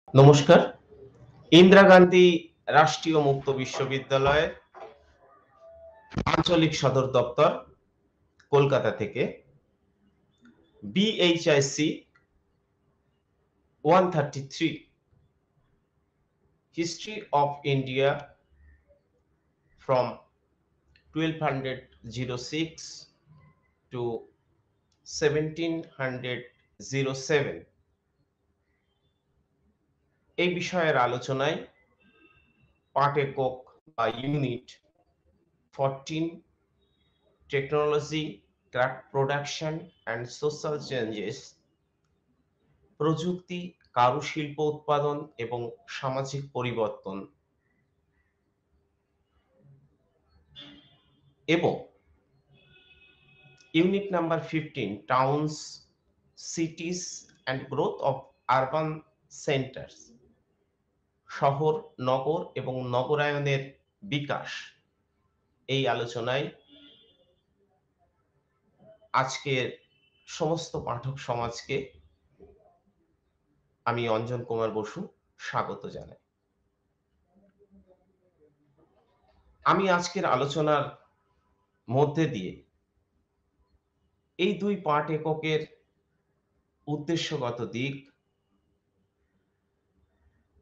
নমস্কার। ইন্দিরা গান্ধী রাষ্ট্রীয় মুক্ত বিশ্ববিদ্যালয়ের আঞ্চলিক সদর দপ্তর কলকাতা থেকে BHIC 133 history of India from 1206 to 1707 এই বিষয়ের আলোচনায় পাঠ একক বা unit 14 technology, production and social changes প্রযুক্তি, কারুশিল্প উৎপাদন এবং সামাজিক পরিবর্তন এবং unit number 15 towns, cities and growth of urban centres শহর, নগর এবং নগরায়নের বিকাশ এই আলোচনায় আজকের সমস্ত পাঠক সমাজকে আমি অঞ্জন কুমার বসু স্বাগত জানাই। আমি আজকের আলোচনার মধ্যে দিয়ে এই দুই পাঠ এককের উদ্দেশ্যগত দিক,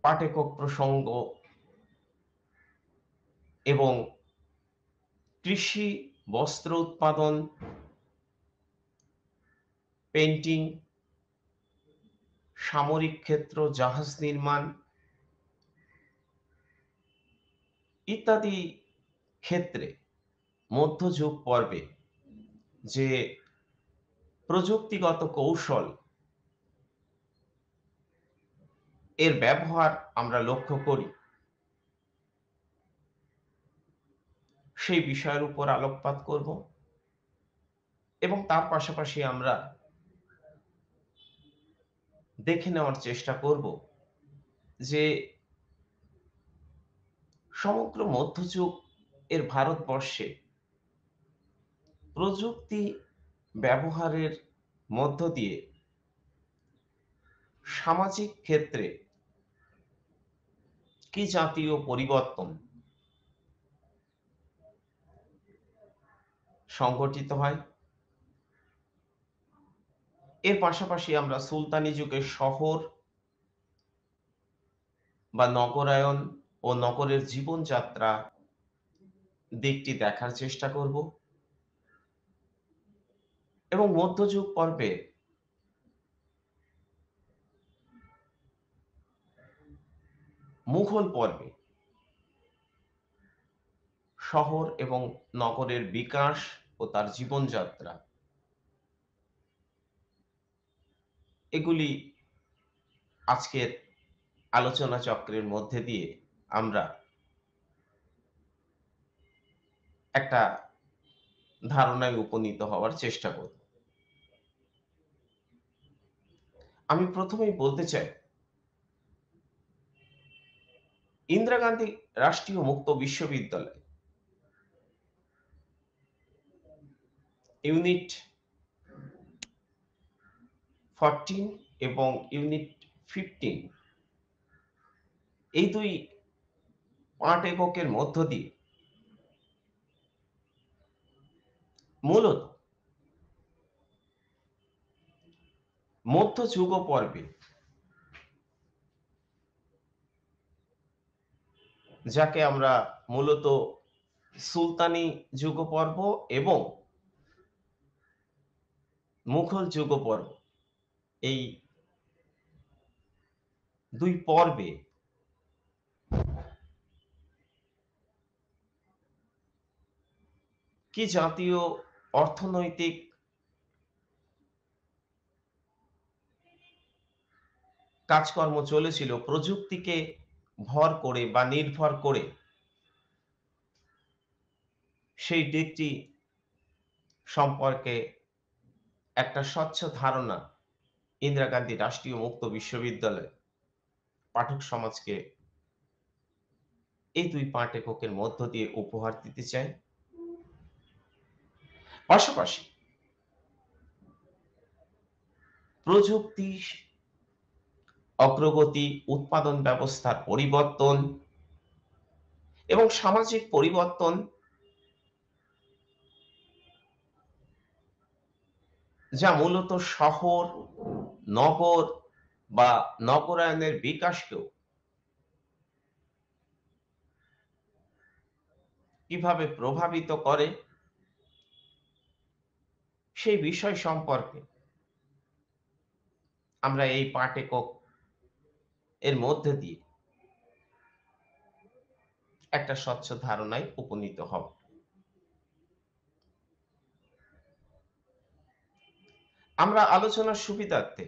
পাঠ একক প্রসঙ্গ এবং কৃষি, বস্ত্র উৎপাদন, পেইন্টিং, সামরিক ক্ষেত্র, জাহাজ নির্মাণ ইত্যাদি ক্ষেত্রে মধ্যযুগ পর্বে যে প্রযুক্তিগত কৌশল এর ব্যবহার আমরা লক্ষ্য করি, সেই বিষয়ের উপর আলোকপাত করব এবং তার পাশাপাশি আমরা দেখে নেওয়ার চেষ্টা করব যে সমগ্র মধ্যযুগ এর ভারতবর্ষে প্রযুক্তি ব্যবহারের মধ্য দিয়ে সামাজিক ক্ষেত্রে কি জাতীয় পরিবর্তন সংঘটিত হয়। এর পাশাপাশি আমরা সুলতানি যুগের শহর বা নগরায়ন ও নগরের জীবনযাত্রা দিকটি দেখার চেষ্টা করব এবং মধ্যযুগ পর্বে মুঘল পর্বে শহর এবং নগরের বিকাশ ও তার জীবনযাত্রা এগুলি আজকের আলোচনা চক্রের মধ্যে দিয়ে আমরা একটা ধারণায় উপনীত হওয়ার চেষ্টা করব। আমি প্রথমেই বলতে চাই, ইন্দিরা গান্ধী রাষ্ট্রীয় মুক্ত বিশ্ববিদ্যালয় ইউনিট 14 এবং ইউনিট 15 এই দুই পাঠ এককের মধ্য দিয়ে মূলত মধ্যযুগ পর্বে যাকে আমরা মূলত সুলতানি যুগ পর্ব এবং মুঘল যুগ পর্ব এই দুই পর্বে কি জাতীয় অর্থনৈতিক কাজকর্ম চলেছিল প্রযুক্তিকে ভর করে বা নির্ভর করে, সেই দিকটি সম্পর্কে একটা স্বচ্ছ ধারণা ইন্দিরা গান্ধী রাষ্ট্রীয় মুক্ত বিশ্ববিদ্যালয় পাঠক সমাজকে এই দুই পাঠ এককের মধ্য দিয়ে উপহার দিতে চাই। পাশাপাশি প্রযুক্তি অগ্রগতি, উৎপাদন ব্যবস্থার পরিবর্তন এবং সামাজিক পরিবর্তন, যা মূলত শহর, নগর বা নগরায়নের বিকাশকেও কিভাবে প্রভাবিত করে, সেই বিষয় সম্পর্কে আমরা এই পাঠ একক এর মধ্যে দিয়ে একটা স্বচ্ছ ধারণায় উপনীত হব। আমরা আলোচনার সুবিধার্থে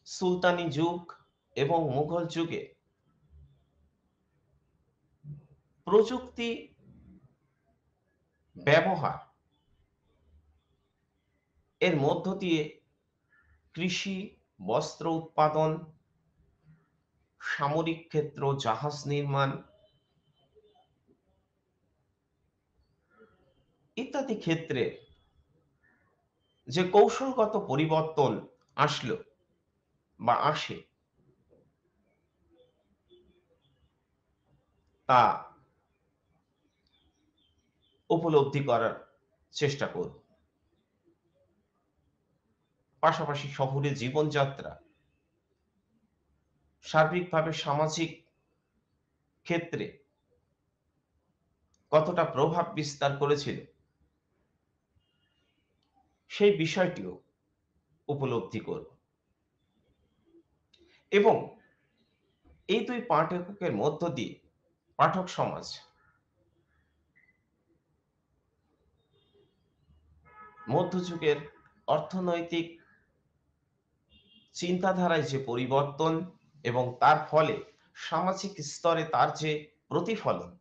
সুলতানি যুগ এবং মুঘল যুগে প্রযুক্তি ব্যবহার এর মধ্য দিয়ে কৃষি, বস্ত্র উৎপাদন, সামরিক ক্ষেত্র, জাহাজ নির্মাণ ইত্যাদি ক্ষেত্রে যে কৌশলগত পরিবর্তন আসলো বা আসে, তা উপলব্ধি করার চেষ্টা করব। পাশাপাশি শহুরে জীবনযাত্রা সার্বিকভাবে সামাজিক ক্ষেত্রে কতটা প্রভাব বিস্তার করেছিল, সেই বিষয়টিও উপলব্ধি করব এবং এই দুই পাঠ এককের মধ্য দিয়ে পাঠক সমাজ মধ্যযুগের অর্থনৈতিক চিন্তাধারায় যে পরিবর্তন এবং তার ফলে সামাজিক স্তরে তার যে প্রতিফলন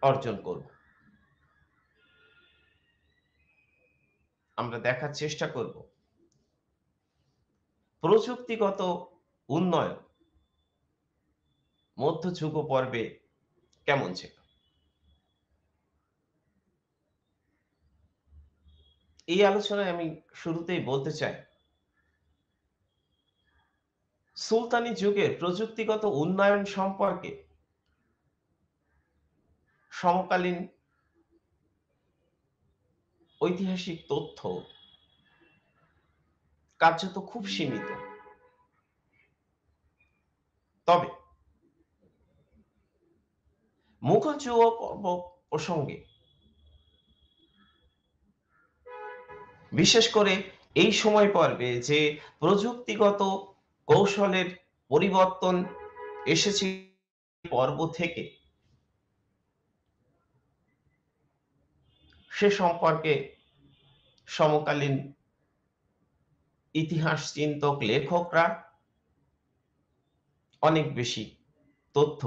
অর্জন করব। আমরা দেখার চেষ্টা করব প্রযুক্তিগত উন্নয়ন মধ্যযুগ পর্বে কেমন ছিল। এই আলোচনায় আমি শুরুতেই বলতে চাই, সুলতানি যুগের প্রযুক্তিগত উন্নয়ন সম্পর্কে সমকালীন ঐতিহাসিক তথ্য কার্যত খুব সীমিত। তবে মুঘল যুগ প্রসঙ্গে বিশেষ করে এই সময় পর্বে যে প্রযুক্তিগত কৌশলের পরিবর্তন এসেছে পর্ব থেকে, সে সম্পর্কে সমকালীন ইতিহাস চিন্তক লেখকরা অনেক বেশি তথ্য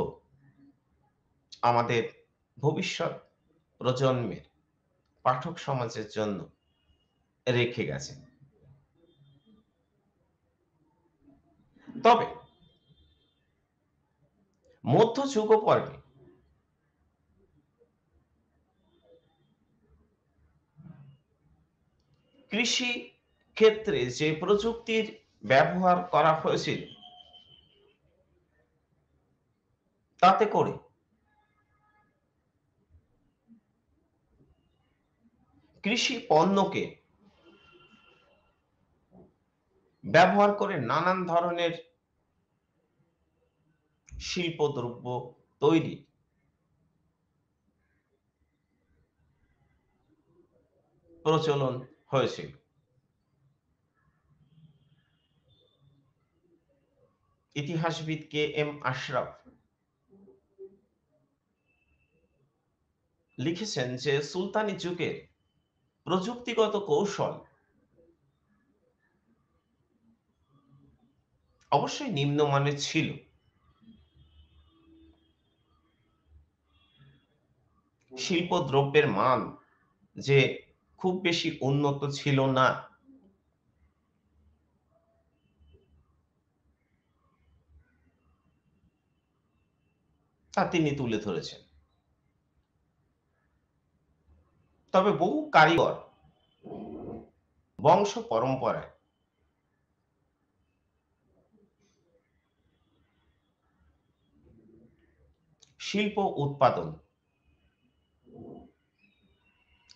আমাদের ভবিষ্যৎ প্রজন্মের পাঠক সমাজের জন্য রেখে গেছেন। তবে মধ্যযুগ পর্বে কৃষি ক্ষেত্রে যে প্রযুক্তির ব্যবহার করা হয়েছিল, তাতে করে কৃষি পণ্যকে ব্যবহার করে নানান ধরনের শিল্পদ্রব্য তৈরি প্রচলন হয়েছিল। ইতিহাসবিদ কে এম আশরাফ লিখেছেন যে সুলতানি যুগের প্রযুক্তিগত কৌশল অবশ্যই নিম্নমানের ছিল। শিল্পদ্রব্যের মান যে খুব বেশি উন্নত ছিল না, তা তিনি তুলে ধরেছেন। তবে বহু কারিগর বংশ পরম্পরায় শিল্প উৎপাদন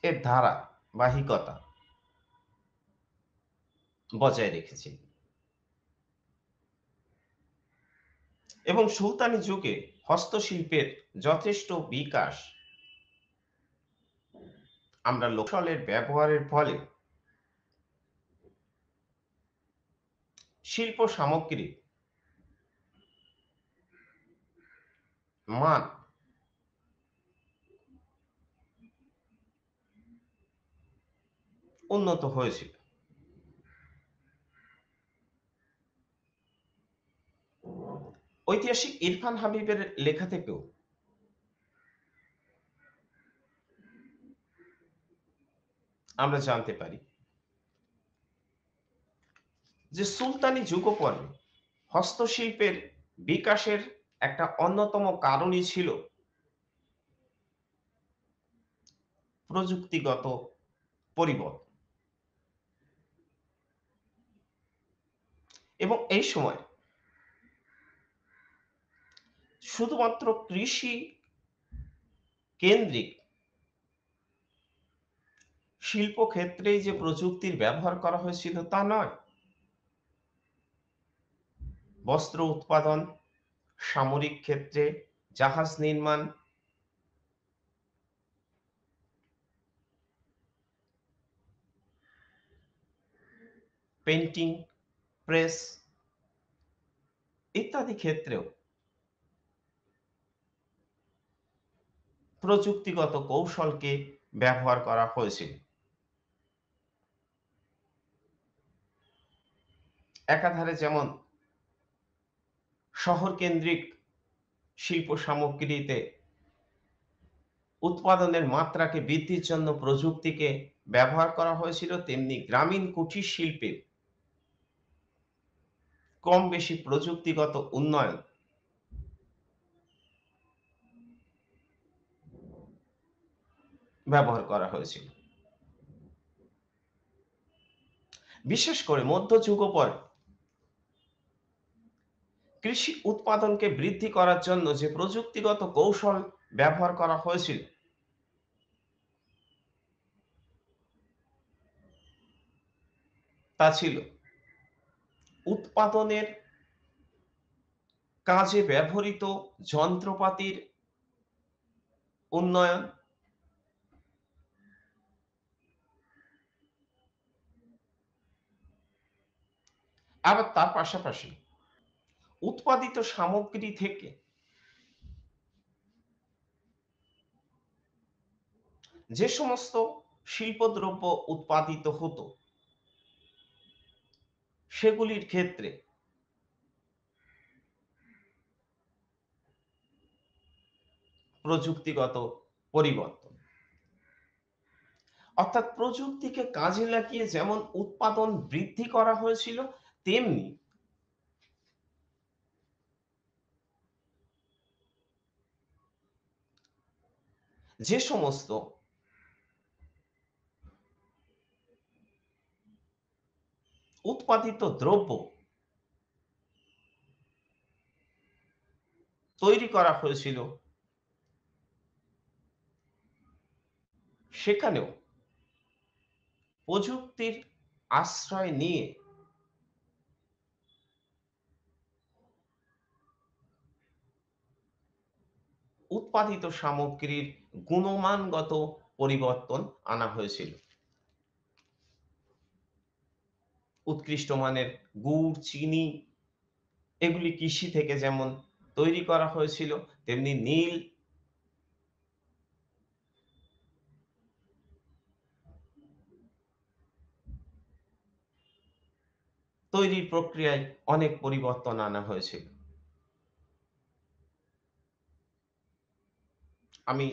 এর ধারাবাহিকতা বজায় রেখেছিল এবং সুলতানি যুগে হস্তশিল্পের যথেষ্ট বিকাশ আমরা লোকশালের ব্যবহারের ফলে শিল্প সামগ্রী মান উন্নত হয়েছিল। ঐতিহাসিক ইরফান হাবিবের লেখা থেকেও আমরা জানতে পারি যে সুলতানি যুগপর্বে হস্তশিল্পের বিকাশের একটা অন্যতম কারণই ছিল প্রযুক্তিগত পরিবর্তন এবং এই সময় শুধুমাত্র কৃষি কেন্দ্রিক শিল্পক্ষেত্রেই যে প্রযুক্তির ব্যবহার করা হয়েছিল তা নয়। বস্ত্র উৎপাদন, সামরিক ক্ষেত্রে, জাহাজ নির্মাণ, পেইন্টিং, প্রেস ইত্যাদি ক্ষেত্রেও প্রযুক্তিগত কৌশলকে ব্যবহার করা হয়েছিল। একাধারে যেমন শহর কেন্দ্রিক শিল্প সামগ্রীতে উৎপাদনের মাত্রাকে বৃদ্ধির জন্য প্রযুক্তিকে ব্যবহার করা হয়েছিল, তেমনি গ্রামীণ কুটির শিল্পে কম বেশি প্রযুক্তিগত উন্নয়ন ব্যবহার করা হয়েছিল। বিশেষ করে মধ্যযুগ পরে কৃষি উৎপাদনকে বৃদ্ধি করার জন্য যে প্রযুক্তিগত কৌশল ব্যবহার করা হয়েছিল তা ছিল উৎপাদনের কাজে ব্যবহৃত যন্ত্রপাতির উন্নয়ন, আবার তার পাশাপাশি উৎপাদিত সামগ্রী থেকে যে সমস্ত শিল্পদ্রব্য উৎপাদিত হতো সেগুলির ক্ষেত্রে প্রযুক্তিগত পরিবর্তন, অর্থাৎ প্রযুক্তিকে কাজে লাগিয়ে যেমন উৎপাদন বৃদ্ধি করা হয়েছিল, তেমনি যে সমস্ত উৎপাদিত দ্রব্য তৈরি করা হয়েছিল সেখানেও প্রযুক্তির আশ্রয় নিয়ে উৎপাদিত সামগ্রীর গুণমানগত পরিবর্তন আনা হয়েছিল। উৎকৃষ্ট মানের গুড়, চিনি এগুলি কৃষি থেকে যেমন তৈরি করা হয়েছিল, তেমনি নীল তৈরির প্রক্রিয়ায় অনেক পরিবর্তন আনা হয়েছিল। আমি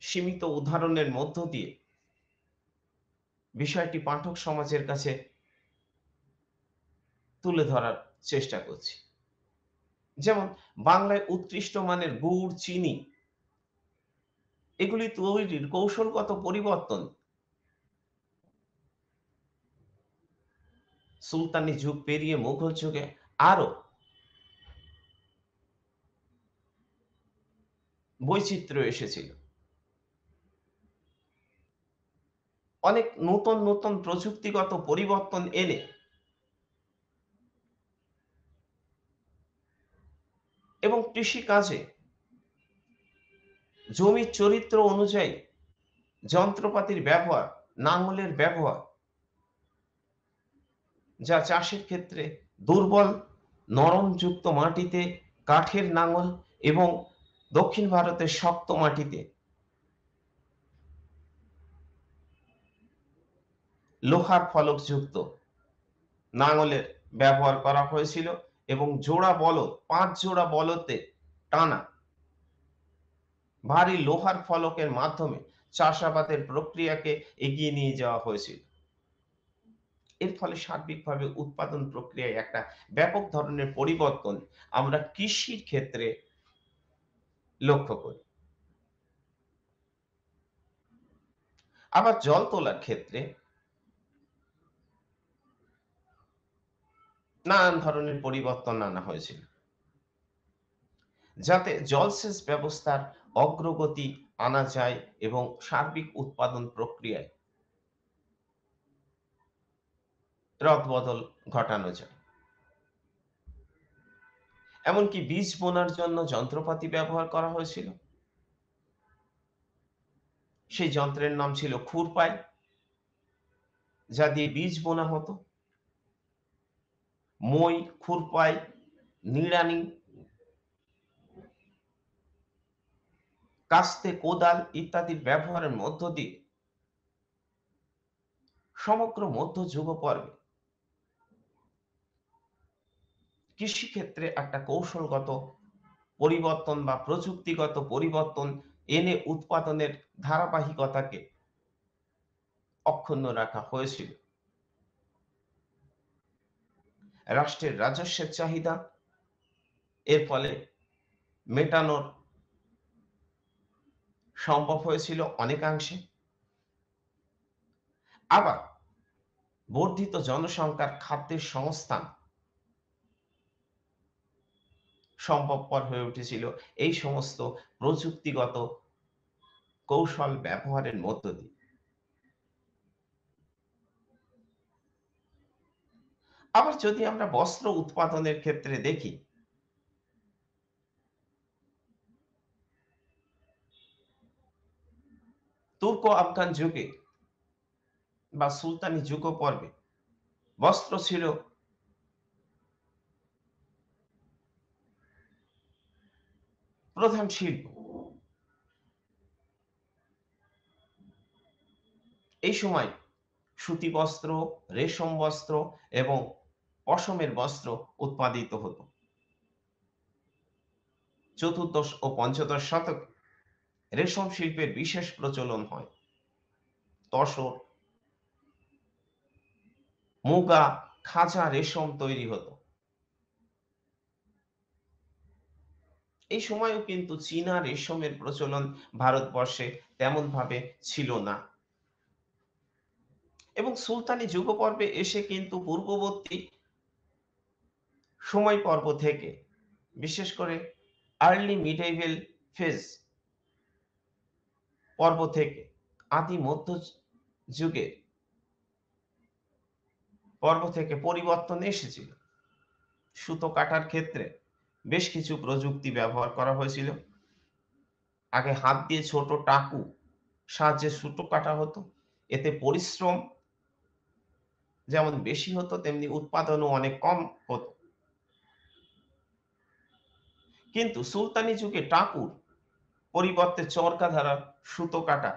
সীমিত উদাহরণের মধ্য দিয়ে বিষয়টি পাঠক সমাজের কাছে তুলে ধরার চেষ্টা করছি। যেমন বাংলায় উৎকৃষ্ট মানের গুড়, চিনি এগুলি তৈরির কৌশলগত পরিবর্তন সুলতানি যুগ পেরিয়ে মুঘল যুগে আরো বৈচিত্র্য এসেছিল। অনেক নতুন, নতুন প্রযুক্তিগত পরিবর্তন এনে এবং কৃষিকাজে জমির চরিত্র অনুযায়ী যন্ত্রপাতির ব্যবহার, নাঙ্গলের ব্যবহার, যা চাষের ক্ষেত্রে দুর্বল নরমযুক্ত মাটিতে কাঠের নাঙল এবং দক্ষিণ ভারতের শক্ত মাটিতে লোহার ফলকযুক্ত নাঙলের ব্যবহার করা হয়েছিল এবং জোড়া বলদ ৫ জোড়া বলদে টানা ভারী লোহার ফলকের মাধ্যমে চাষাবাদের প্রক্রিয়াকে এগিয়ে নিয়ে যাওয়া হয়েছিল। এর ফলে সার্বিকভাবে উৎপাদন প্রক্রিয়ায় একটা ব্যাপক ধরনের পরিবর্তন আমরা কৃষির ক্ষেত্রে লক্ষ্য করি। আবার জল তোলার ক্ষেত্রে নানান ধরনের পরিবর্তন আনা হয়েছিল, যাতে জলসেচ ব্যবস্থার অগ্রগতি আনা যায় এবং সার্বিক উৎপাদন প্রক্রিয়ায় রদবদল ঘটানো যায়। এমনকি বীজ বোনার জন্য যন্ত্রপাতি ব্যবহার করা হয়েছিল। সেই যন্ত্রের নাম ছিল খুরপাই, যা দিয়ে বীজ বোনা হতো। মই, খুরপাই, নিড়ানি, কাস্তে, কোদাল ইত্যাদির ব্যবহারের মধ্য দিয়ে সমগ্র মধ্যযুগ পর্বে কৃষিক্ষেত্রে একটা কৌশলগত পরিবর্তন বা প্রযুক্তিগত পরিবর্তন এনে উৎপাদনের ধারাবাহিকতাকে অক্ষুণ্ণ রাখা হয়েছিল। রাষ্ট্রের রাজস্বের চাহিদা এর ফলে মেটানোর সম্ভব হয়েছিল অনেকাংশে। আবার বর্ধিত জনসংখ্যার খাদ্যের সংস্থান সম্ভবপর হয়ে উঠেছিল এই সমস্ত প্রযুক্তিগত কৌশল ব্যবহারের মধ্য দিয়ে। আবার যদি আমরা বস্ত্র উৎপাদনের ক্ষেত্রে দেখি, তুর্ক আফগান যুগে বা সুলতানি যুগ পর্বে বস্ত্র ছিল প্রধান শিল্প। এই সময় সুতি বস্ত্র, রেশম বস্ত্র এবং পশমের বস্ত্র উৎপাদিত হতো। চতুর্দশ ও পঞ্চদশ শতক রেশম শিল্পের বিশেষ প্রচলন হয়। তসর, মুগা, খাঁচা রেশম তৈরি হতো। এই সময়ও কিন্তু চীনা রেশমের প্রচলন ভারতবর্ষে তেমন ভাবে ছিল না এবং সুলতানি যুগ পর্বে এসে কিন্তু পূর্ববর্তী সময় পর্ব থেকে, বিশেষ করে আর্লি মিডেভেল ফেজ পর্ব থেকে আদি মধ্য যুগের পর্ব থেকে পরিবর্তন এসেছিল। সুতো কাটার ক্ষেত্রে বেশ কিছু প্রযুক্তি ব্যবহার করা হয়েছিল। আগে হাত দিয়ে ছোট টাকু সাহায্যে সুতো কাটা হতো। এতে পরিশ্রম যেমন বেশি হতো, তেমনি উৎপাদনও অনেক কম হতো। কিন্তু সুলতানি যুগে টাকুর পরিবর্তে চরকা দ্বারা সুতো কাটা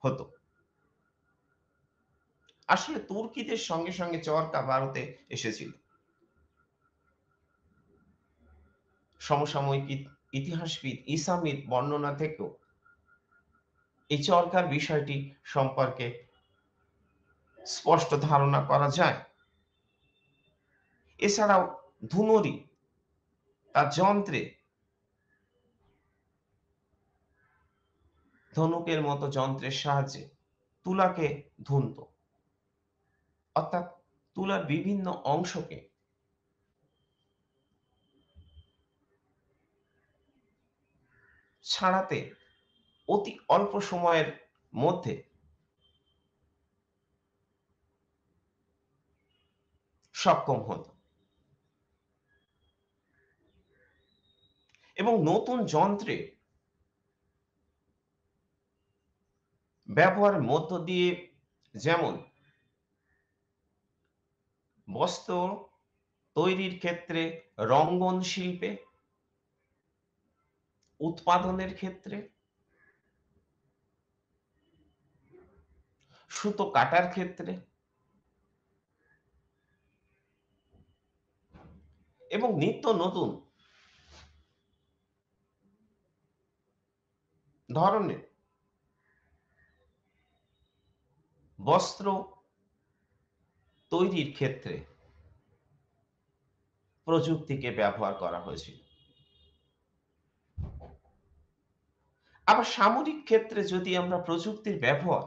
হতো। আসলে তুর্কিদের সঙ্গে সঙ্গে চরকা ভারতে এসেছিল। সমসাময়িক ইতিহাসবিদ ইসামির বর্ণনা থেকেও এই চরকার বিষয়টি সম্পর্কে স্পষ্ট ধারণা করা যায়। এছাড়াও ধুনুরি তার যন্ত্রে ধনুকের মতো যন্ত্রের সাহায্যে তুলাকে ধুনত। অর্থাৎ তুলার বিভিন্ন অংশকে ছাড়াতে অতি অল্প সময়ের মধ্যে সক্ষম হতো এবং নতুন যন্ত্রে ব্যবহারের মধ্য দিয়ে যেমন বস্ত্র তৈরির ক্ষেত্রে, রঙ্গন শিল্পে, উৎপাদনের ক্ষেত্রে, সুতো কাটার ক্ষেত্রে এবং নিত্য নতুন ধরনের বস্ত্র তৈরির ক্ষেত্রে প্রযুক্তিকে ব্যবহার করা হয়েছিল। আবার সামরিক ক্ষেত্রে যদি আমরা প্রযুক্তির ব্যবহার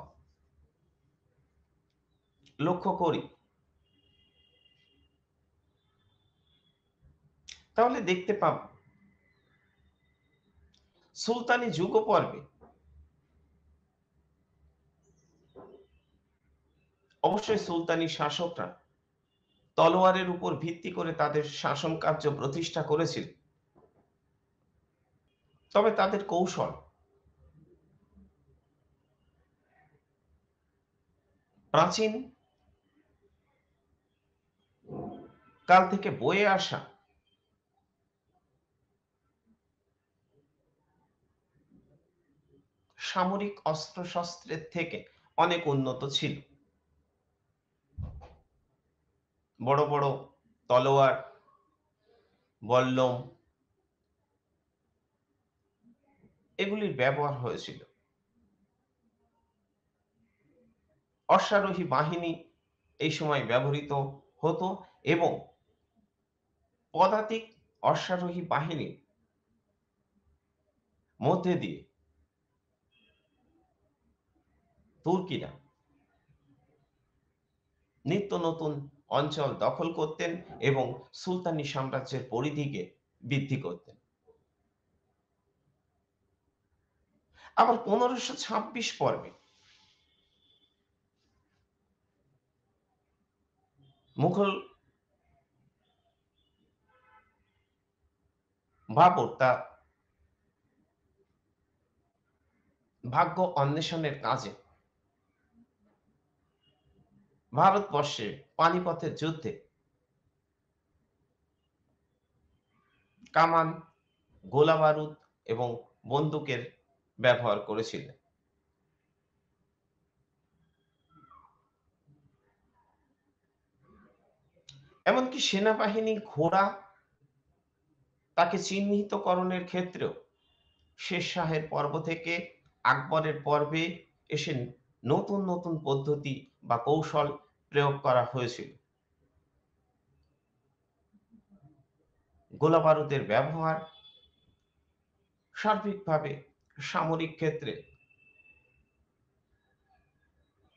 লক্ষ্য করি তাহলে দেখতে পাব সুলতানি যুগপর্বে অবশ্যই সুলতানি শাসকরা তলোয়ারের উপর ভিত্তি করে তাদের শাসন কার্য প্রতিষ্ঠা করেছিল, তবে তাদের কৌশল প্রাচীন কাল থেকে বয়ে আসা সামরিক অস্ত্রশস্ত্রের থেকে অনেক উন্নত ছিল। বড় বড় তলোয়ার, বল্লম এগুলির ব্যবহার হয়েছিল। অশ্বারোহী বাহিনী এই সময় ব্যবহৃত হতো এবং পদাতিক অশ্বারোহী বাহিনীর মধ্যে দিয়ে তুর্কিরা নিত্য নতুন অঞ্চল দখল করতেন এবং সুলতানি সাম্রাজ্যের পরিধিকে বৃদ্ধি করতেন। আবার 1526 পর্বে মুঘল বাবর তার ভাগ্য অন্বেষণের কাজে ভারতবর্ষে পানিপথের যুদ্ধে কামান, গোলাবারুদ এবং বন্দুকের ব্যবহার করেছিলেন। এমনকি সেনাবাহিনী ঘোড়া তাকে চিহ্নিতকরণের ক্ষেত্রেও শের শাহের পর্ব থেকে আকবরের পর্বে এসে নতুন নতুন পদ্ধতি বা কৌশল প্রয়োগ করা হয়েছিল। গোলাবারুদের ব্যবহার সার্বিকভাবে সামরিক ক্ষেত্রে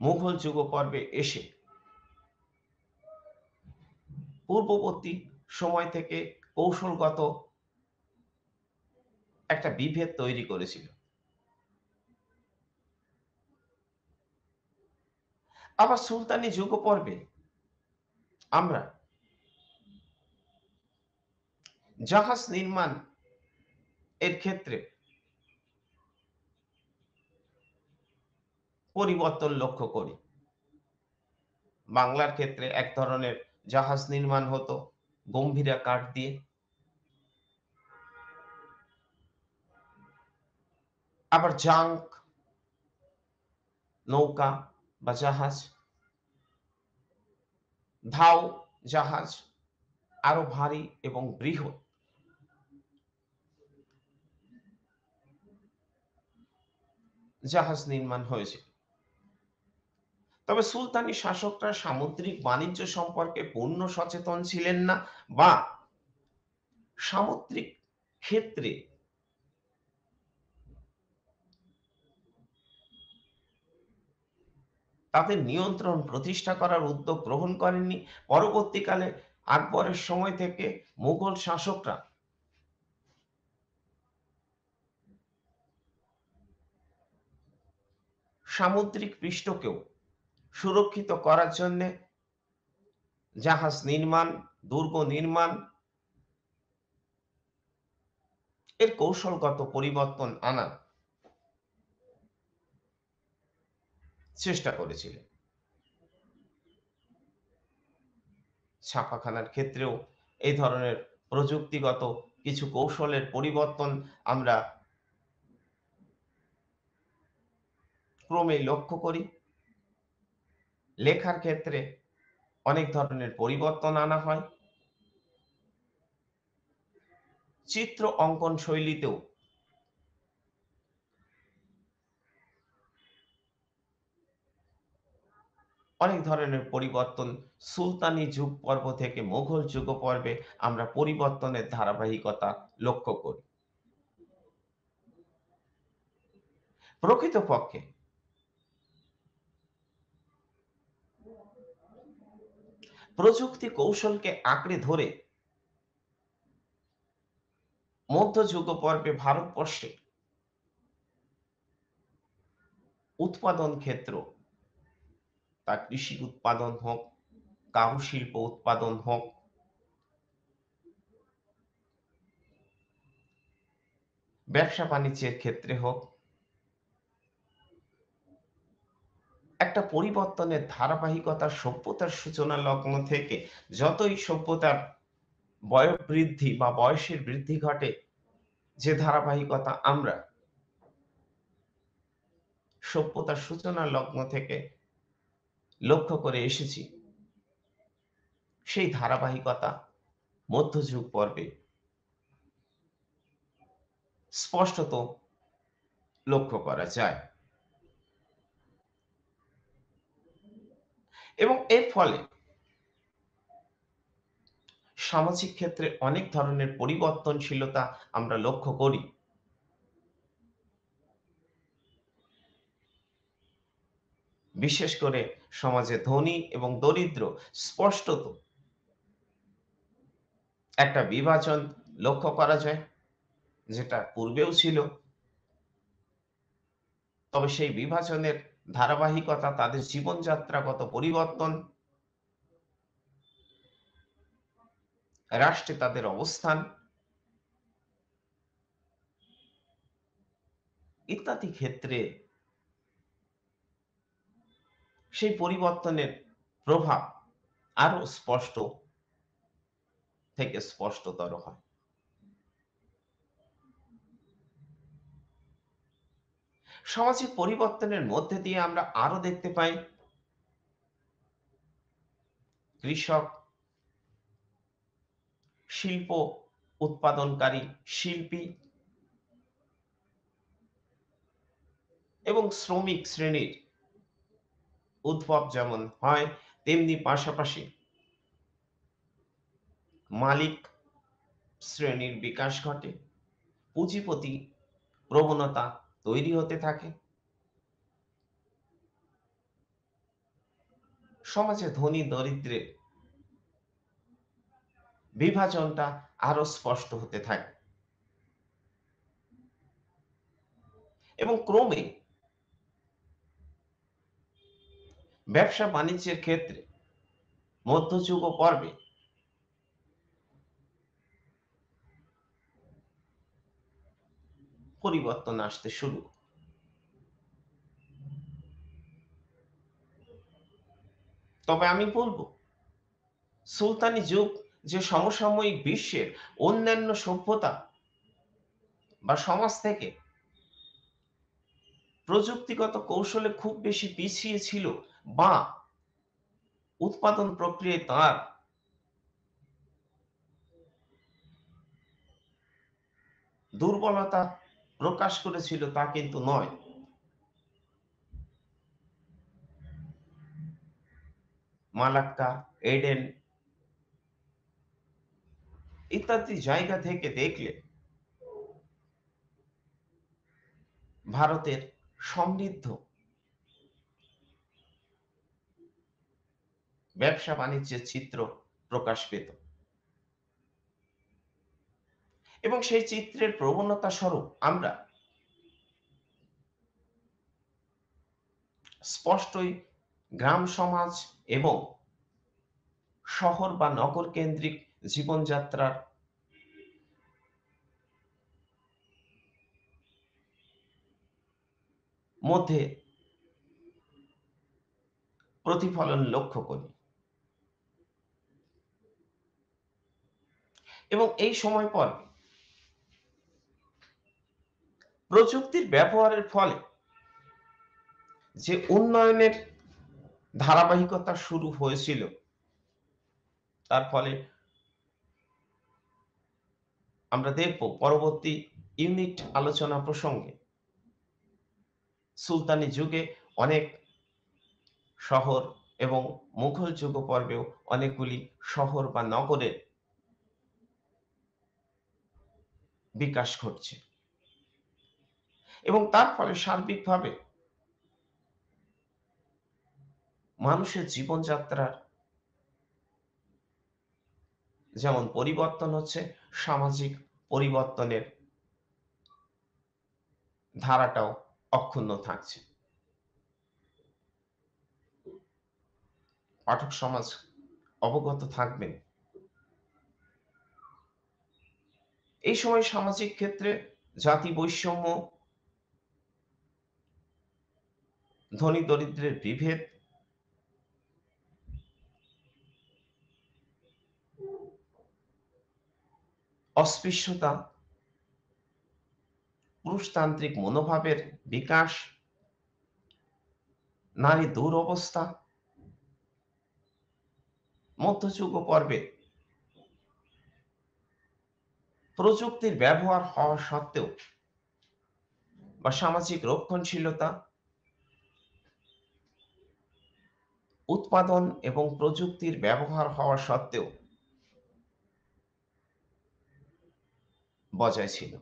মুঘল যুগ পর্বে এসে পূর্ববর্তী সময় থেকে কৌশলগত একটা বিভেদ তৈরি করেছিল। আবার সুলতানি যুগ পর্বে আমরা জাহাজ নির্মাণ এর ক্ষেত্রে পরিবর্তন লক্ষ্য করি। বাংলার ক্ষেত্রে এক ধরনের জাহাজ নির্মাণ হতো গম্ভীরা কাঠ দিয়ে, আবার জাঙ্ক নৌকা বা জাহাজ, ধাও জাহাজ আরো ভারী এবং বৃহৎ জাহাজ নির্মাণ হয়েছে। তবে সুলতানি শাসকরা সামুদ্রিক বাণিজ্য সম্পর্কে পূর্ণ সচেতন ছিলেন না বা সামুদ্রিক ক্ষেত্রে তাদের নিয়ন্ত্রণ প্রতিষ্ঠা করার উদ্যোগ গ্রহণ করেননি। পরবর্তীকালে আকবরের সময় থেকে মুঘল শাসকরা সামুদ্রিক পৃষ্ঠকেও সুরক্ষিত করার জন্যে জাহাজ নির্মাণ, দুর্গ নির্মাণ এর কৌশলগত পরিবর্তন আনার চেষ্টা করেছিলেন। ছাপাখানার ক্ষেত্রেও এই ধরনের প্রযুক্তিগত কিছু কৌশলের পরিবর্তন আমরা ক্রমেই লক্ষ্য করি। লেখার ক্ষেত্রে অনেক ধরনের পরিবর্তন আনা হয়। চিত্র অঙ্কন শৈলীতেও অনেক ধরনের পরিবর্তন সুলতানি যুগ পর্ব থেকে মোঘল যুগ পর্বে আমরা পরিবর্তনের ধারাবাহিকতা লক্ষ্য করি। প্রকৃতপক্ষে প্রযুক্তি কৌশলকে আঁকড়ে ধরে মধ্যযুগ পর্বে ভারতবর্ষে উৎপাদন ক্ষেত্র, তা কৃষি উৎপাদন হোক, কারুশিল্প উৎপাদন হোক, ব্যবসা বাণিজ্যের ক্ষেত্রে হোক, একটা পরিবর্তনের ধারাবাহিকতা সভ্যতার সূচনা লগ্ন থেকে যতই সভ্যতার বয়োবৃদ্ধি বা বয়সের বৃদ্ধি ঘটে, যে ধারাবাহিকতা আমরা সভ্যতার সূচনা লগ্ন থেকে লক্ষ্য করে এসেছি, সেই ধারাবাহিকতা মধ্যযুগ পর্বে স্পষ্টত লক্ষ্য করা যায়। এবং এর ফলে সামাজিক ক্ষেত্রে অনেক ধরনের পরিবর্তনশীলতা আমরা লক্ষ্য করি। বিশেষ করে সমাজে ধনী এবং দরিদ্র স্পষ্টত একটা বিভাজন লক্ষ্য করা যায়, যেটা পূর্বেও ছিল। তবে সেই বিভাজনের ধারাবাহিকতা, তাদের জীবনযাত্রাগত পরিবর্তন, রাষ্ট্রে তাদের অবস্থান ইত্যাদি ক্ষেত্রে সেই পরিবর্তনের প্রভাব আরো স্পষ্ট থেকে স্পষ্টতর হয়। সামাজিক পরিবর্তনের মধ্যে দিয়ে আমরা আরো দেখতে পাই কৃষক, শিল্প উৎপাদনকারী শিল্পী এবং শ্রমিক শ্রেণীর উদ্ভব যেমন হয়, তেমনি পাশাপাশি মালিক শ্রেণীর বিকাশ ঘটে, পুঁজিপতি প্রবণতা তৈরি হতে থাকে। সমাজে ধনী দরিদ্রের বিভাজনটা আরো স্পষ্ট হতে থাকে এবং ক্রমে ব্যবসা বাণিজ্যের ক্ষেত্রে মধ্যযুগ পর্বে পরিবর্তন আসতে শুরু। তবে আমি বলবো সুলতানি যুগ যে সমসাময়িক বিশ্বের অন্যান্য সভ্যতা বা সমাজ থেকে প্রযুক্তিগত কৌশলে খুব বেশি পিছিয়ে ছিল বা উৎপাদন প্রক্রিয়ায় তার দুর্বলতা প্রকাশ করেছিল, তা কিন্তু নয়। মালাক্কা, এডেন ইত্যাদি জায়গা থেকে দেখলে ভারতের সমৃদ্ধ ব্যবসা বাণিজ্যের চিত্র প্রকাশ পেত এবং সেই চিত্রের প্রবণতা স্বরূপ আমরা স্পষ্টই গ্রাম সমাজ এবং শহর বা নগর কেন্দ্রিক জীবনযাত্রার মধ্যে প্রতিফলন লক্ষ্য করি এবং এই সময় পর প্রযুক্তির ব্যবহারের ফলে যে উন্নয়নের ধারাবাহিকতা শুরু হয়েছিল তার ফলে আমরা দেখব পরবর্তী ইউনিট আলোচনা প্রসঙ্গে সুলতানি যুগে অনেক শহর এবং মুঘল যুগ পর্বেও অনেকগুলি শহর বা নগরের বিকাশ ঘটছে এবং তার ফলে সার্বিকভাবে মানুষের জীবনযাত্রার যেমন পরিবর্তন হচ্ছে, সামাজিক পরিবর্তনের ধারাটাও অক্ষুণ্ণ থাকছে। পাঠক সমাজ অবগত থাকবেন এই সময় সামাজিক ক্ষেত্রে জাতি বৈষম্য, ধনী দরিদ্রের বিভেদ, অস্পৃশ্যতা, পুরুষতান্ত্রিক মনোভাবের বিকাশ, নারী দুরবস্থা, মধ্যযুগ পর্বে প্রযুক্তির ব্যবহার হওয়া সত্ত্বেও বা সামাজিক রক্ষণশীলতা, উৎপাদন এবং প্রযুক্তির ব্যবহার হওয়া সত্ত্বেও বজায় ছিল।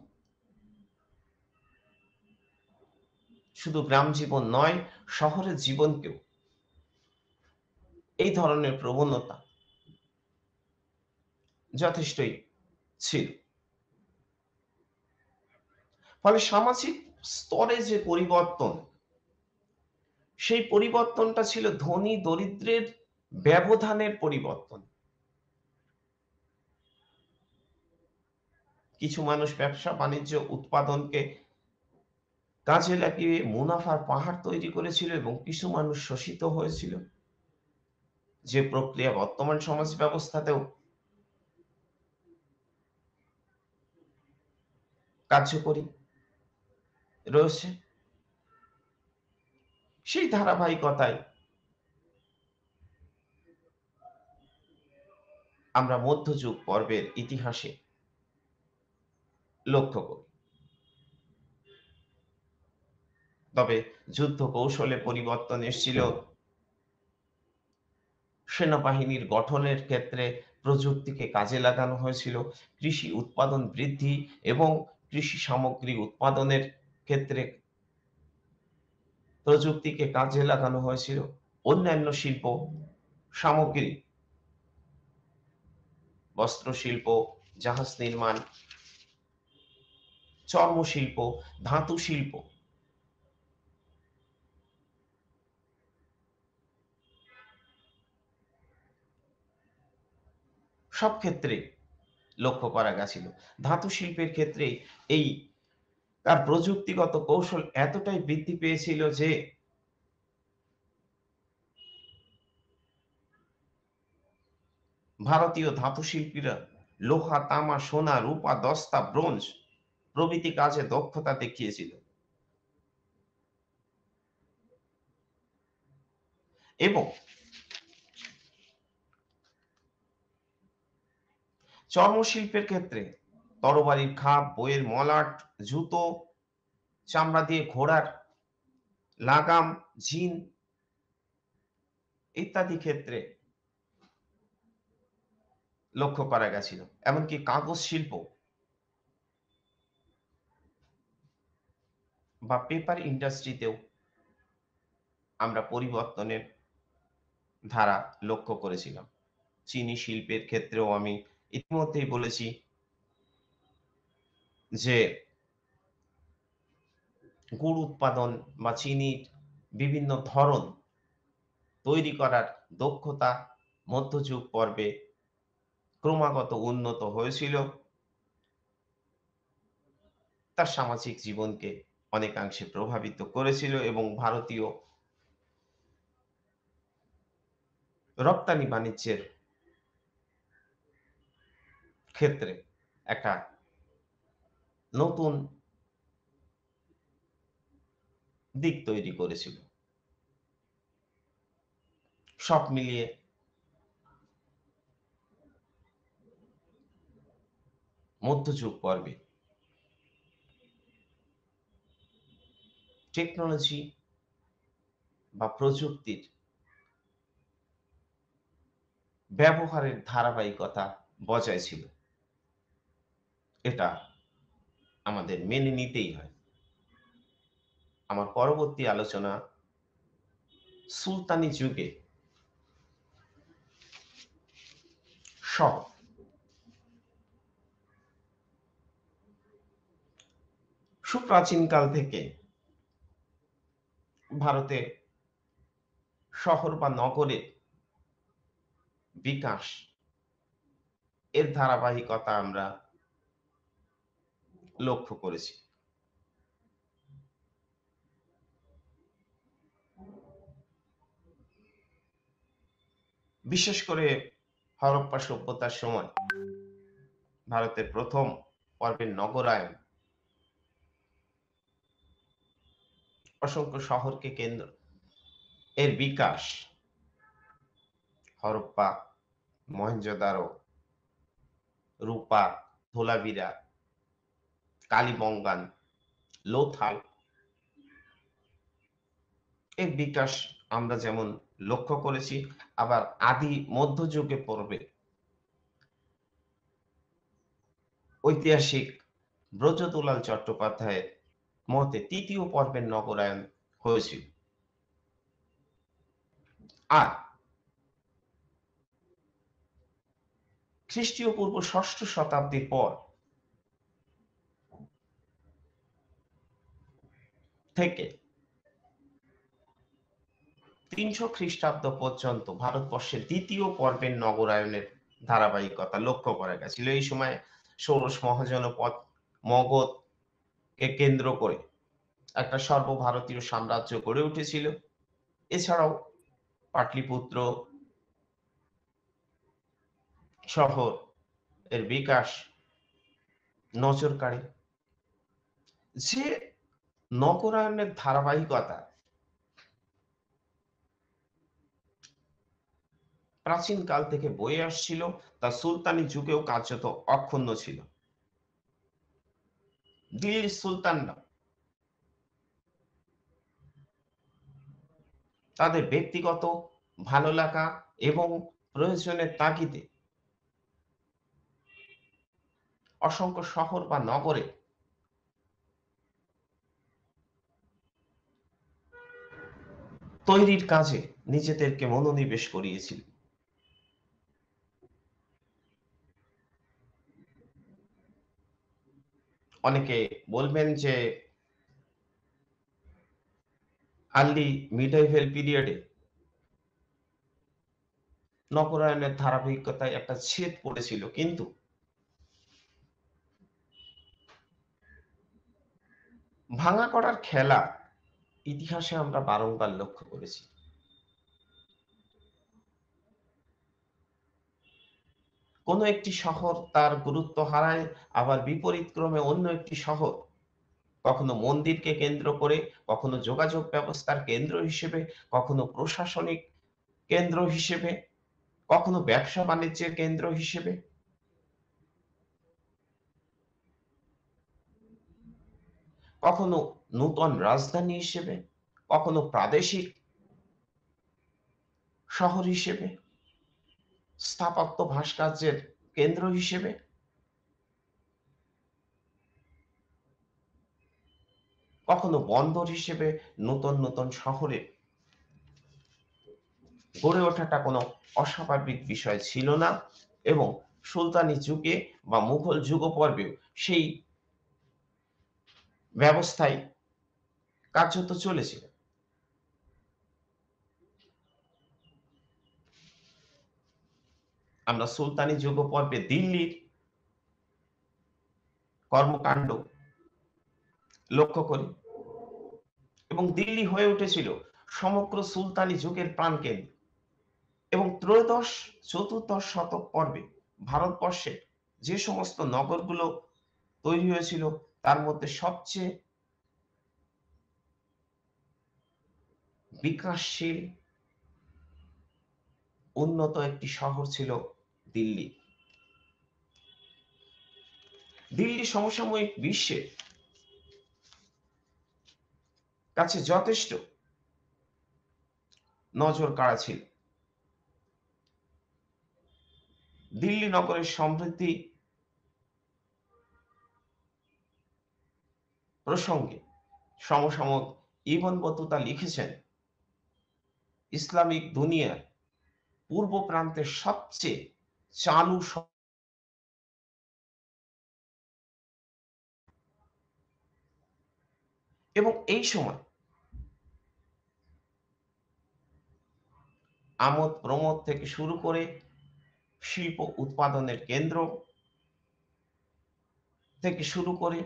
শুধু গ্রাম জীবন নয়, শহরের জীবনকেও এই ধরনের প্রবণতা যথেষ্টই ছিল। ফলে সামাজিক স্তরে যে পরিবর্তন, সেই পরিবর্তনটা ছিল ধনী দরিদ্রের ব্যবধানের পরিবর্তন। কিছু মানুষ ব্যবসা বাণিজ্য উৎপাদনকে কাজে লাগিয়ে মুনাফার পাহাড় তৈরি করেছিল এবং কিছু মানুষ শোষিত হয়েছিল, যে প্রক্রিয়া বর্তমান সমাজ ব্যবস্থাতেও কার্যকরী রয়েছে। সেই ধারাবাহিকতায় আমরা মধ্যযুগ পর্বের ইতিহাসে লক্ষ্য করি। তবে যুদ্ধ কৌশলে পরিবর্তন এসেছিল, সেনাবাহিনীর গঠনের ক্ষেত্রে প্রযুক্তিকে কাজে লাগানো হয়েছিল, কৃষি উৎপাদন বৃদ্ধি এবং কৃষি সামগ্রী উৎপাদনের ক্ষেত্রে প্রযুক্তিকে কাজে লাগানো হয়েছিল, অন্যান্য শিল্প সামগ্রী, বস্ত্র শিল্প, জাহাজ নির্মাণ, চর্মশিল্প, ধাতু শিল্প সব ক্ষেত্রে লক্ষ্য করা গেছিল। ধাতু শিল্পের ক্ষেত্রে এই তার প্রযুক্তিগত কৌশল এতটাই বৃদ্ধি পেয়েছিল যে ভারতীয় ধাতু শিল্পীরা লোহা, তামা, সোনা, রূপা, দস্তা, ব্রোঞ্জ প্রভৃতি কাজে দক্ষতা দেখিয়েছিল এবং চর্মশিল্পের ক্ষেত্রে তরবারির খাপ, বইয়ের মলাট, জুতো, চামড়া দিয়ে ঘোড়ার লাগাম, জিন ইত্যাদি ক্ষেত্রে লক্ষ্য করা গেছিল। এমনকি কাগজ শিল্প বা পেপার ইন্ডাস্ট্রিতেও আমরা পরিবর্তনের ধারা লক্ষ্য করেছিলাম। চিনি শিল্পের ক্ষেত্রেও আমি ইতিমধ্যেই বলেছি যে গুড় উৎপাদন বা চিনির বিভিন্ন ধরন তৈরি করার দক্ষতা মধ্যযুগ পর্বে ক্রমাগত উন্নত হয়েছিল। তার সামাজিক জীবনকে অনেকাংশে প্রভাবিত করেছিল এবং ভারতীয় রপ্তানি বাণিজ্যের ক্ষেত্রে একটা নতুন দিক তৈরি করেছিল। সব মিলিয়ে মধ্যযুগ পর্বে টেকনোলজি বা প্রযুক্তির ব্যবহারের ধারাবাহিকতা বজায় ছিল। এটা আমাদের মেনে নিতেই হয়। আমার পরবর্তী আলোচনা সুলতানি যুগে শহর। সুপ্রাচীনকাল থেকে ভারতে শহর বা নগরের বিকাশ এর ধারাবাহিকতা আমরা লক্ষ্য করেছি। বিশেষ করে হরপ্পা সভ্যতার সময় ভারতের প্রথম পর্বের নগরায়ন অসংখ্য শহরকে কেন্দ্র এর বিকাশ হরপ্পা, মহেঞ্জোদারো, রূপা, ধোলাভিরা, কালীবঙ্গান, লোথাল এর বিকাশ আমরা যেমন লক্ষ্য করেছি, আবার আদি মধ্যযুগে পর্বে ঐতিহাসিক ব্রজদুলাল চট্টোপাধ্যায়ের মতে তৃতীয় পর্বের নগরায়ন হয়েছিল। আর খ্রিস্টীয় পূর্ব ষষ্ঠ শতাব্দীর পর থেকে ৩০০ খ্রিস্টাব্দ পর্যন্ত ভারতবর্ষের দ্বিতীয় পর্বের নগরায়নের ধারাবাহিকতা লক্ষ্য করা গেছিল। এই সময় ষোড়শ মহাজনপদ মগধকে কেন্দ্র করে একটা সর্বভারতীয় সাম্রাজ্য গড়ে উঠেছিল। এছাড়াও পাটলিপুত্র শহর এর বিকাশ নজর কাড়ে। যে নগরায়নের ধারাবাহিকতা প্রাচীন কাল থেকে বয়ে আসছিল তা সুলতানি যুগেও কার্যত অক্ষুণ্ণ ছিল। দিল্লির সুলতানরা তাদের ব্যক্তিগত ভালো লাগা এবং প্রয়োজনের তাগিদে অসংখ্য শহর বা নগরে তৈরির কাজে নিজেদেরকে মনোনিবেশ করিয়েছিল। অনেকে বলবেন যে আর্লি মিডাইভেল পিরিয়ডে নগরায়নের ধারাবাহিকতায় একটা ছেদ পড়েছিল, কিন্তু ভাঙা করার খেলা ইতিহাসে আমরা বারংবার লক্ষ্য করেছি। কোনো একটি শহর তার গুরুত্ব হারায়, আবার বিপরীত ক্রমে অন্য একটি শহর কখনো মন্দিরকে কেন্দ্র করে, কখনো যোগাযোগ ব্যবস্থার কেন্দ্র হিসেবে, কখনো প্রশাসনিক কেন্দ্র হিসেবে, কখনো ব্যবসা বাণিজ্যের কেন্দ্র হিসেবে, কখনো নূতন রাজধানী হিসেবে, কখনো প্রাদেশিক শহর হিসেবে, স্থাপত্য ভাস্কর্যের কেন্দ্র হিসেবে, কখনো বন্দর হিসেবে নতুন নতুন শহরে গড়ে ওঠাটা কোনো অস্বাভাবিক বিষয় ছিল না এবং সুলতানি যুগে বা মুঘল যুগপর্বেও সেই ব্যবস্থাই কার্যত চলেছিল। আমরা সুলতানি যুগপর্বে দিল্লির কর্মকাণ্ড লক্ষ্য করি এবং দিল্লি হয়ে উঠেছিল সমগ্র সুলতানি যুগের প্রাণকেন্দ্র এবং ত্রয়োদশ চতুর্দশ শতক পর্বে ভারতবর্ষের যে সমস্ত নগরগুলো তৈরি হয়েছিল তার মধ্যে সবচেয়ে বিকাশশীল উন্নত একটি শহর ছিল দিল্লি। দিল্লি সমসাময়িক বিশ্বের কাছে যথেষ্ট নজর কাড়া ছিল। দিল্লি নগরের সমৃদ্ধি প্রসঙ্গে সমসাময়িক ইবন বতুতা লিখেছেন, ইসলামিক দুনিয়ার পূর্ব প্রান্তের সবচেয়ে চালু এবং এই সময় আমোদ প্রমোদ থেকে শুরু করে শিল্প উৎপাদনের কেন্দ্র থেকে শুরু করে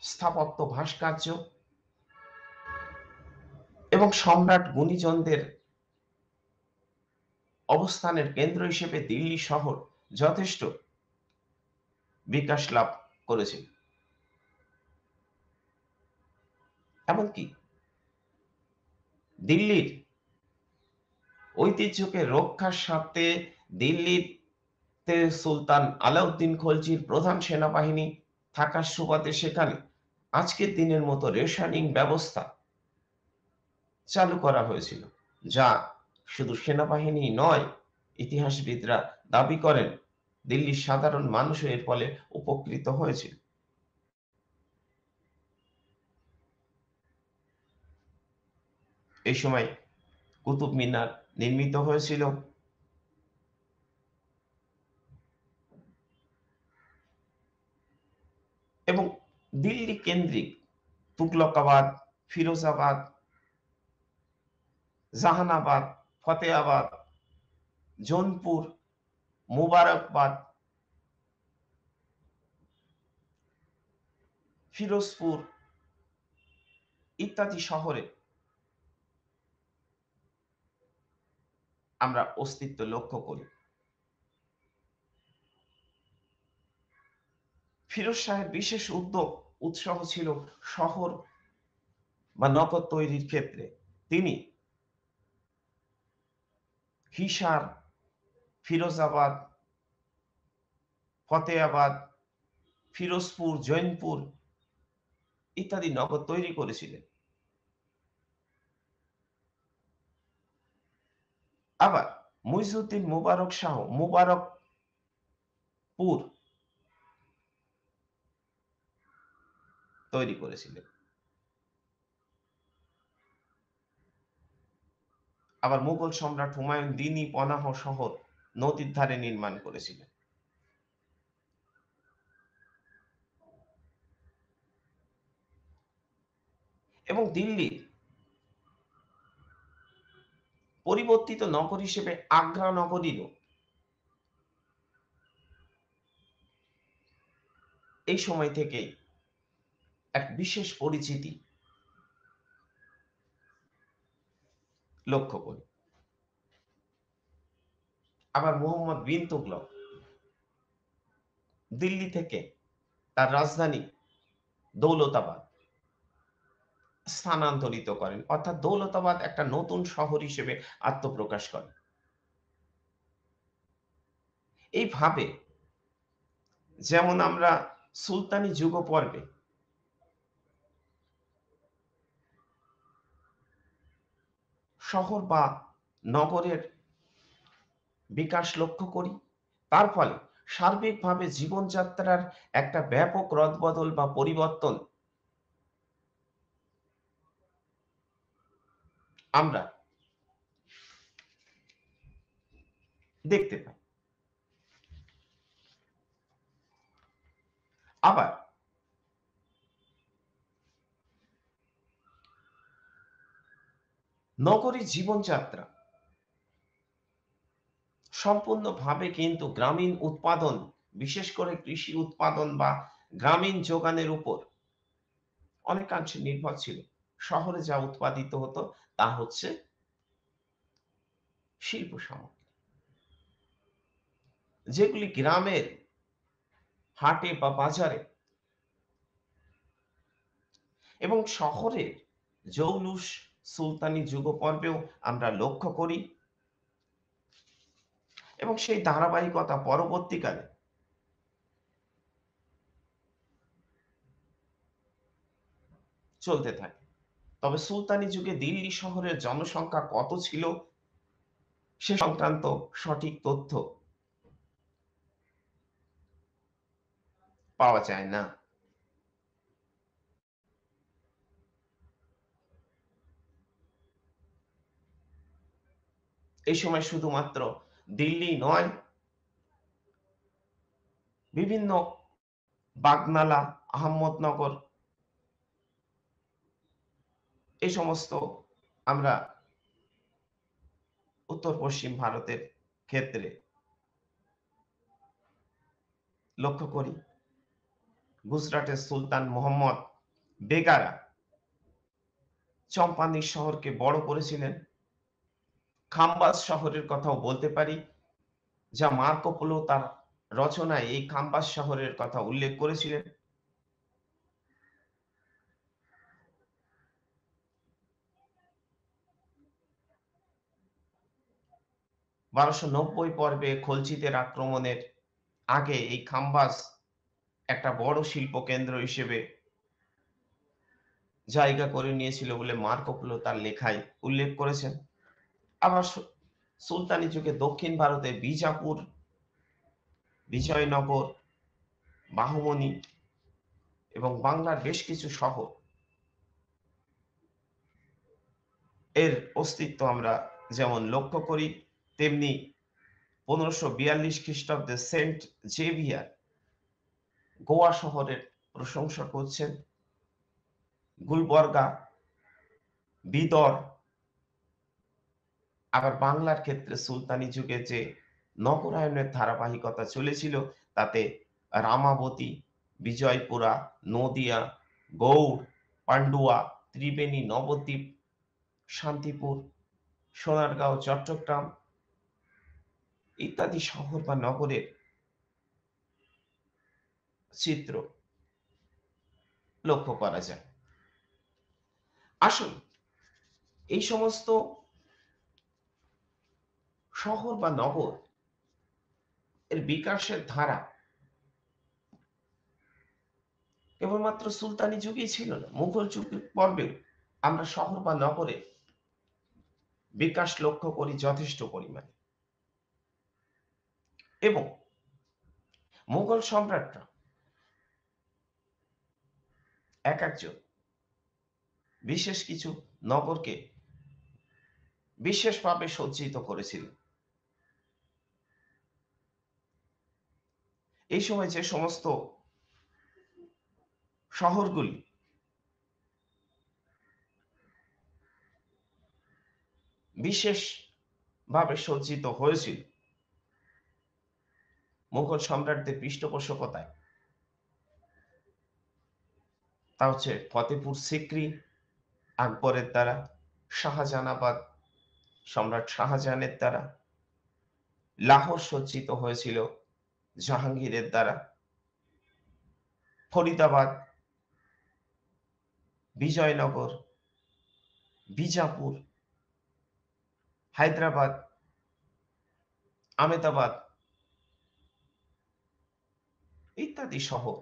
স্থাপত্য ভাস্কর্য এবং সম্রাট গুণীজনদের অবস্থানের কেন্দ্র হিসেবে দিল্লি শহর যথেষ্ট বিকাশ লাভ করেছিল। এমনকি দিল্লির ঐতিহ্যকে রক্ষার স্বার্থে দিল্লিতে সুলতান আলাউদ্দিন খলজির প্রধান সেনাবাহিনী থাকার সুবাদে সেখানে আজকের দিনের মতো রেশনিং ব্যবস্থা চালু করা হয়েছিল, যা শুধু সেনাবাহিনী নয়, ইতিহাসবিদরা দাবি করেন দিল্লির সাধারণ মানুষও এর ফলে উপকৃত হয়েছিল। এই সময় কুতুব মিনার নির্মিত হয়েছিল এবং দিল্লি কেন্দ্রিক তুগলকাবাদ, ফিরোজাবাদ, জাহানাবাদ, ফতেহাবাদ, জৌনপুর, মুবারকবাদ, ফিরোজপুর ইত্যাদি শহরে আমরা অস্তিত্ব লক্ষ্য করি। ফিরোজ শাহের বিশেষ উদ্যোগ উৎসাহ ছিল শহর বা নগর তৈরির ক্ষেত্রে। তিনি হিসার, ফিরোজাবাদ, ফতেহাবাদ, ফিরোজপুর, জৈনপুর ইত্যাদি নগর তৈরি করেছিলেন। আবার মুইজউদ্দিন মুবারক শাহ মুবারকপুর তৈরি করেছিলেন। আবার মুঘল সম্রাট হুমায়ুন দিনী পনাহ শহর নদীর ধারে নির্মাণ করেছিলেন। এবং দিল্লির পরিবর্তিত নগর হিসেবে আগ্রা নগরীরও এই সময় থেকে এক বিশেষ পরিচিতি লক্ষ্য করি। আবার মোহাম্মদ বিন তুগলক দিল্লি থেকে তার রাজধানী দৌলতাবাদ স্থানান্তরিত করেন, অর্থাৎ দৌলতাবাদ একটা নতুন শহর হিসেবে আত্মপ্রকাশ করে। এইভাবে যেমন আমরা সুলতানি যুগ পর্বে শহর বা নগরের বিকাশ লক্ষ্য করি, তার ফলে সার্বিকভাবে জীবনযাত্রার একটা ব্যাপক রদবদল বা পরিবর্তন আমরা দেখতে পাই। আবার নগরীর জীবনযাত্রা সম্পূর্ণভাবে কিন্তু গ্রামীণ উৎপাদন, বিশেষ করে কৃষি উৎপাদন বা গ্রামীণ যোগানের উপর অনেকাংশে নির্ভর ছিল। শহরে যা উৎপাদিত হতো তা হচ্ছে শিল্প সামগ্রী, যেগুলি গ্রামের হাটে বা বাজারে এবং শহরের জৌলুস সুলতানি যুগপর্বেও আমরা লক্ষ্য করি, এবং সেই ধারাবাহিকতা পরবর্তীকালে চলতে থাকে। তবে সুলতানি যুগে দিল্লি শহরের জনসংখ্যা কত ছিল সে সংক্রান্ত সঠিক তথ্য পাওয়া যায় না। এই সময় শুধুমাত্র দিল্লি নয়, বিভিন্ন বাগনালা, আহম্মদনগর, এই সমস্ত আমরা উত্তর পশ্চিম ভারতের ক্ষেত্রে লক্ষ্য করি। গুজরাটের সুলতান মোহাম্মদ বেগারা চম্পানির শহরকে বড় করেছিলেন। খাম্বাজ শহরের কথাও বলতে পারি, যা মার্কো পোলো তার রচনায় এই খাম্বাজ শহরের কথা উল্লেখ করেছিলেন। 1290 পর্বে খলজিদের আক্রমণের আগে এই খাম্বাজ একটা বড় শিল্প কেন্দ্র হিসেবে জায়গা করে নিয়েছিল বলে মার্কো পোলো তার লেখায় উল্লেখ করেছেন। আবার সুলতানি যুগে দক্ষিণ ভারতে বিজাপুর, বিজয়নগর, বাহমনি এবং বাংলার বেশ কিছু শহর এর অস্তিত্ব আমরা যেমন লক্ষ্য করি, তেমনি 1542 খ্রিস্টাব্দে সেন্ট জেভিয়ার গোয়া শহরের প্রশংসা করছেন। গুলবর্গা, বিদর, আবার বাংলার ক্ষেত্রে সুলতানি যুগে যে নগরায়নের ধারাবাহিকতা চলেছিল তাতে রামাবতী, বিজয়পুরা, নদিয়া, গৌড়, পান্ডুয়া, ত্রিবেণী, নবদ্বীপ, শান্তিপুর, সোনারগাঁও, চট্টগ্রাম ইত্যাদি শহর বা নগরের চিত্র লক্ষ্য করা যায়। আসুন এই সমস্ত শহর বা নগর এর বিকাশের ধারা কেবলমাত্র সুলতানি যুগেই ছিল না, মুঘল যুগ পর্বেও আমরা শহর বা নগরে বিকাশ লক্ষ্য করি যথেষ্ট পরিমাণে। এবং মুঘল সম্রাটরা এক একজন বিশেষ কিছু নগরকে বিশেষভাবে সজ্জিত করেছিলেন। এই সময় যে সমস্ত শহরগুলি বিশেষভাবে সজ্জিত হয়েছিল মুঘল সম্রাটদের পৃষ্ঠপোষকতায়, তা হচ্ছে ফতেপুর সিক্রি আকবরের দ্বারা, শাহজাহানাবাদ সম্রাট শাহজাহানের দ্বারা, লাহোর সজ্জিত হয়েছিল জাহাঙ্গীরের দ্বারা, ফরিদাবাদ, বিজয়নগর, বিজাপুর, হায়দ্রাবাদ, আমেদাবাদ ইত্যাদি শহর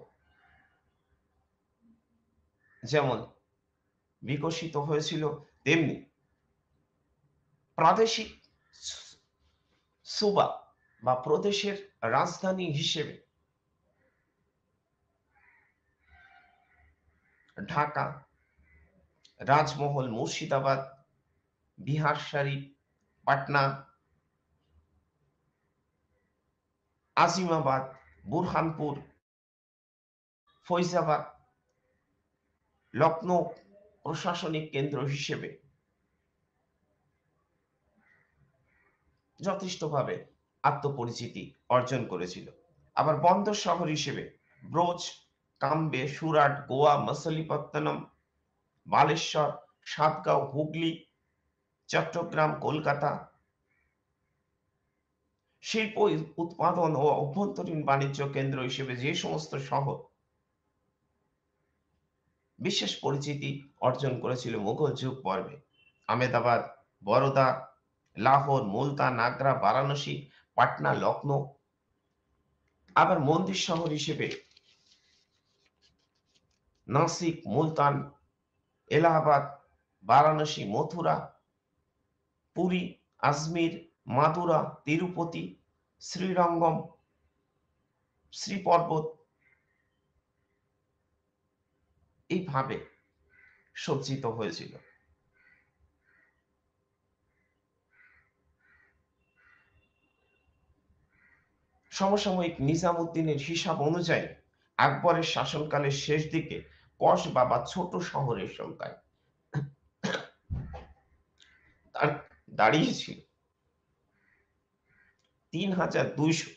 যেমন বিকশিত হয়েছিল, তেমনি প্রাদেশিক সুবা বা প্রদেশের রাজধানী হিসেবে ঢাকা, রাজমহল, মুর্শিদাবাদ, বিহার শরীফ, পাটনা আজিমাবাদ, বুরহানপুর, ফৈজাবাদ, লখনৌ প্রশাসনিক কেন্দ্র হিসেবে যথেষ্টভাবে আত্মপরিচিতি অর্জন করেছিল। আবার বন্দর শহর হিসেবে ব্রোচ, কাম্বে, সুরাট, গোয়া, মছলিপত্তনম, বালেশ্বর, সাতগাঁও, হুগলি, চট্টগ্রাম, কলকাতা শিল্প উৎপাদন ও অভ্যন্তরীণ বাণিজ্য কেন্দ্র হিসেবে যে সমস্ত শহর বিশেষ পরিচিতি অর্জন করেছিল মুঘল যুগ পর্বে, আমেদাবাদ, বরোদা, লাহোর, মুলতান, আগ্রা, বারাণসী, পাটনা, লখনৌ। আবার মন্দির শহর হিসেবে নাসিক, মুলতান, এলাহাবাদ, বারাণসী, মথুরা, পুরী, আজমির, মাদুরা, তিরুপতি, শ্রীরঙ্গম, শ্রীপর্বত এইভাবে সজ্জিত হয়েছিল। সমসাময়িক নিজামুদ্দিনের হিসাব অনুযায়ী আকবরের শাসনকালের শেষ দিকে কসবা বা ছোট শহরের সংখ্যায় দাঁড়িয়েছিল ৩,২০০।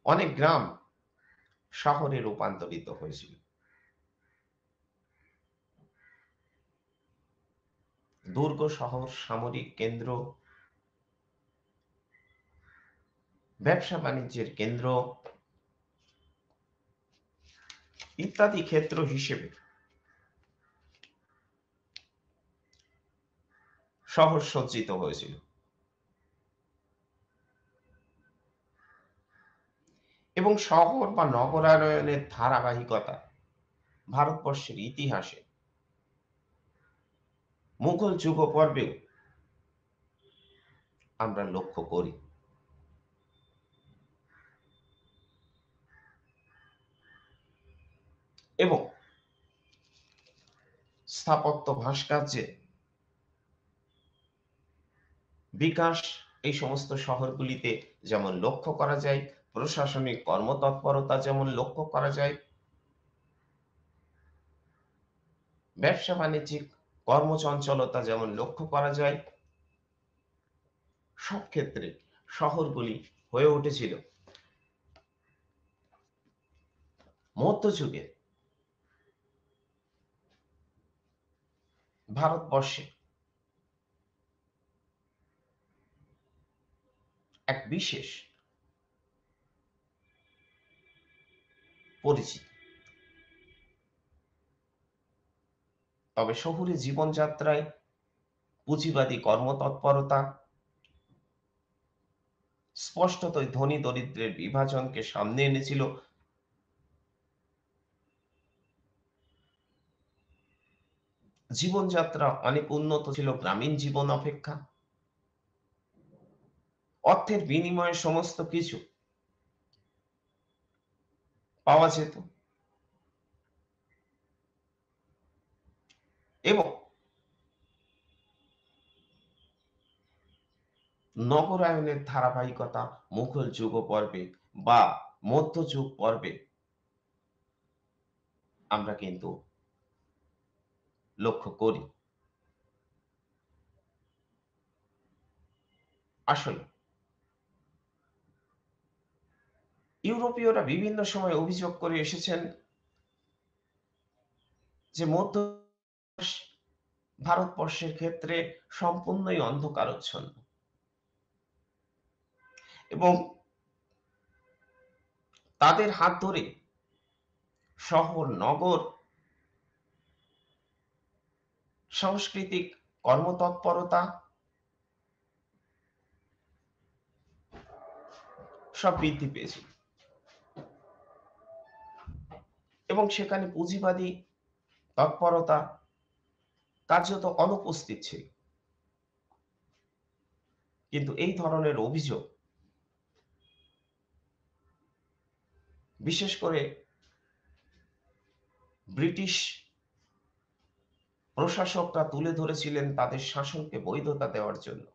অনেক গ্রাম শহরে রূপান্তরিত হয়েছিল। দুর্গ শহর, সামরিক কেন্দ্র, ব্যবসা বাণিজ্যের কেন্দ্র ইত্যাদি ক্ষেত্র হিসেবে শহর সজ্জিত হয়েছিল। এবং শহর বা নগরায়নের ধারাবাহিকতা ভারতবর্ষের ইতিহাসে মুঘল যুগ পর্বেও আমরা লক্ষ্য করি। এবং স্থাপত্য ভাস্কর্যে বিকাশ এই সমস্ত শহরগুলিতে যেমন লক্ষ্য করা যায়, প্রশাসনিক কর্মতৎপরতা যেমন লক্ষ্য করা যায়, ব্যবসা বাণিজ্যিক কর্মচঞ্চলতা যেমন লক্ষ্য করা যায়, সব ক্ষেত্রে শহরগুলি হয়ে উঠেছিল মধ্যযুগে ভারতবর্ষে এক বিশেষ পরিচিতি। তবে শহুরে জীবনযাত্রায় পুঁজিবাদী কর্মতৎপরতা স্পষ্টতই ধনী দরিদ্রের বিভাজনকে সামনে এনেছিল। জীবনযাত্রা অনেক উন্নত ছিল গ্রামীণ জীবন অপেক্ষা। অর্থের বিনিময়ে সমস্ত কিছু পাওয়া যেত এবং নগরায়নের ধারাবাহিকতা মুঘল যুগ পর্বে বা মধ্যযুগ পর্বে আমরা কিন্তু লক্ষ্য করি। আসলে ইউরোপীয়রা বিভিন্ন সময় অভিযোগ করে এসেছেন যে মধ্য ভারতবর্ষের ক্ষেত্রে সম্পূর্ণই অন্ধকারচ্ছন্ন এবং তাদের হাত ধরে শহর, নগর, সাংস্কৃতিক কর্মতৎপরতা সব বৃদ্ধি পেয়েছিল এবং সেখানে পুঁজিবাদী তৎপরতা কার্যত অনুপস্থিত ছিল। কিন্তু এই ধরনের অভিযোগ বিশেষ করে ব্রিটিশ প্রশাসকরা তুলে ধরেছিলেন তাদের শাসনকে বৈধতা দেওয়ার জন্য।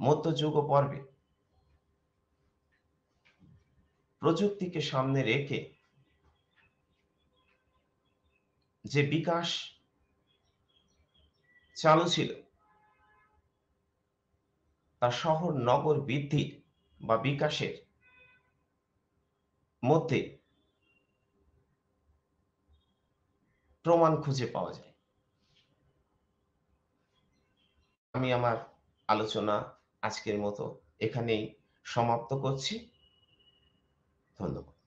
মধ্যযুগ পর্বে প্রযুক্তিকে সামনে রেখে যে বিকাশ চালু ছিল তা শহর নগর বৃদ্ধির বা বিকাশের মধ্যে প্রমাণ খুঁজে পাওয়া যায়। আমি আমার আলোচনা আজকের মতো এখানেই সমাপ্ত করছি। ধন্যবাদ।